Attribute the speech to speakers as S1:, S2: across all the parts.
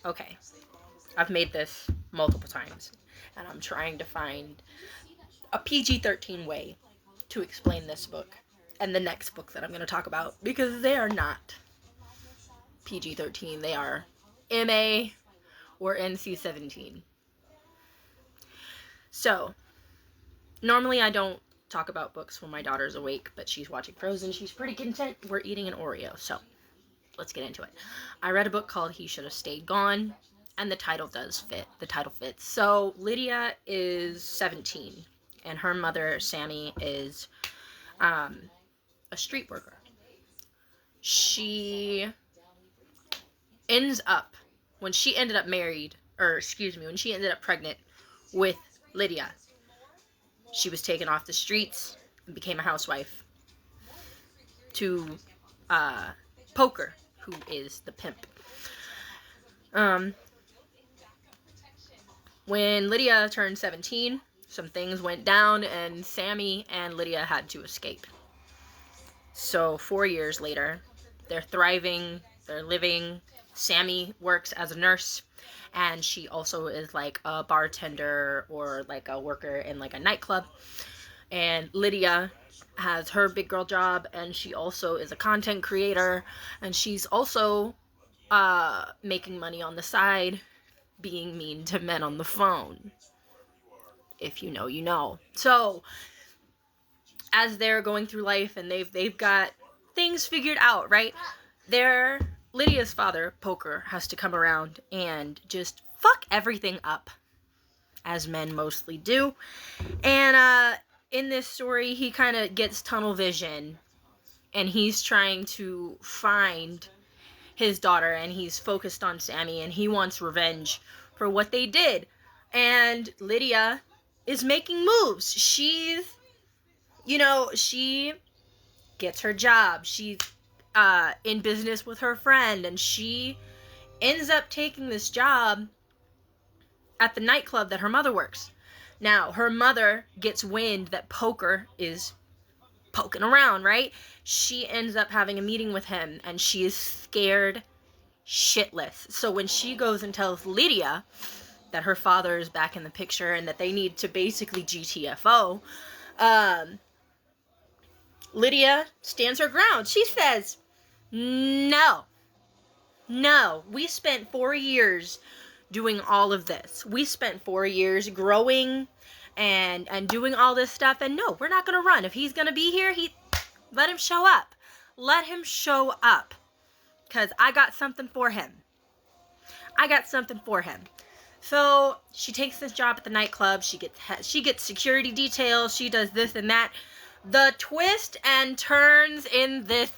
S1: Okay, I've made this multiple times, and I'm trying to find a PG-13 way to explain this book and the next book that I'm going to talk about, because they are not PG-13. They are MA or NC-17. So, normally I don't talk about books when my daughter's awake, but she's watching Frozen. She's pretty content. We're eating an Oreo, so let's get into it. I read a book called He Should Have Stayed Gone, and the title does fit. The title fits. So, Lydia is 17, and her mother, Sammy, is a street worker. She ends up, when she ended up married, when she ended up pregnant with Lydia, she was taken off the streets and became a housewife to Poker, who is the pimp. When Lydia turned 17, some things went down, and Sammy and Lydia had to escape. So 4 years later, they're thriving, they're living. Sammy works as a nurse, and she also is like a bartender or like a worker in like a nightclub. And Lydia has her big girl job, and she also is a content creator, and she's also making money on the side, being mean to men on the phone. If you know, you know. So, as they're going through life and they've got things figured out, right? Lydia's father, Poker, has to come around and just fuck everything up, as men mostly do. And in this story, he kind of gets tunnel vision, and he's trying to find his daughter, and he's focused on Sammy, and he wants revenge for what they did. And Lydia is making moves. She gets her job. She's in business with her friend, and she ends up taking this job at the nightclub that her mother works. Now, her mother gets wind that Poker is poking around, right? She ends up having a meeting with him, and she is scared shitless. So when she goes and tells Lydia that her father is back in the picture and that they need to basically GTFO, Lydia stands her ground. She says, no, we spent 4 years doing all of this. We spent 4 years growing and doing all this stuff, and no, we're not gonna run. If he's gonna be here, let him show up. Let him show up, because I got something for him. So she takes this job at the nightclub. She gets security details. She does this and that. The twist and turns in this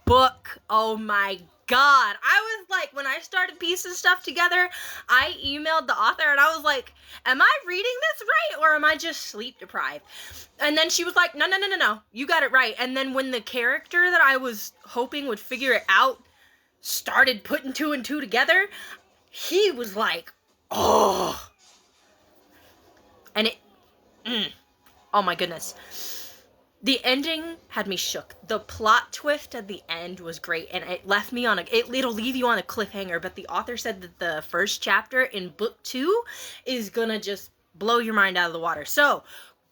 S1: book, oh my god. I was like, when I started piecing stuff together, I emailed the author and I was like, am I reading this right, or am I just sleep deprived? And then she was like, no, you got it right. And then when the character that I was hoping would figure it out started putting 2 and 2 together, he was like, oh. And oh my goodness. The ending had me shook. The plot twist at the end was great, and it left me it'll leave you on a cliffhanger, but the author said that the first chapter in book 2 is gonna just blow your mind out of the water. So,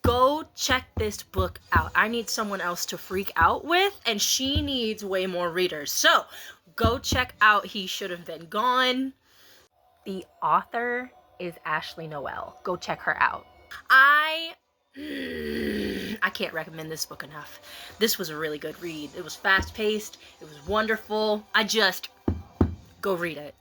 S1: go check this book out. I need someone else to freak out with, and she needs way more readers. So, go check out He Should Have Been Gone. The author is Ashleigh Noelle. Go check her out. I can't recommend this book enough. This was a really good read. It was fast-paced. It was wonderful. Go read it.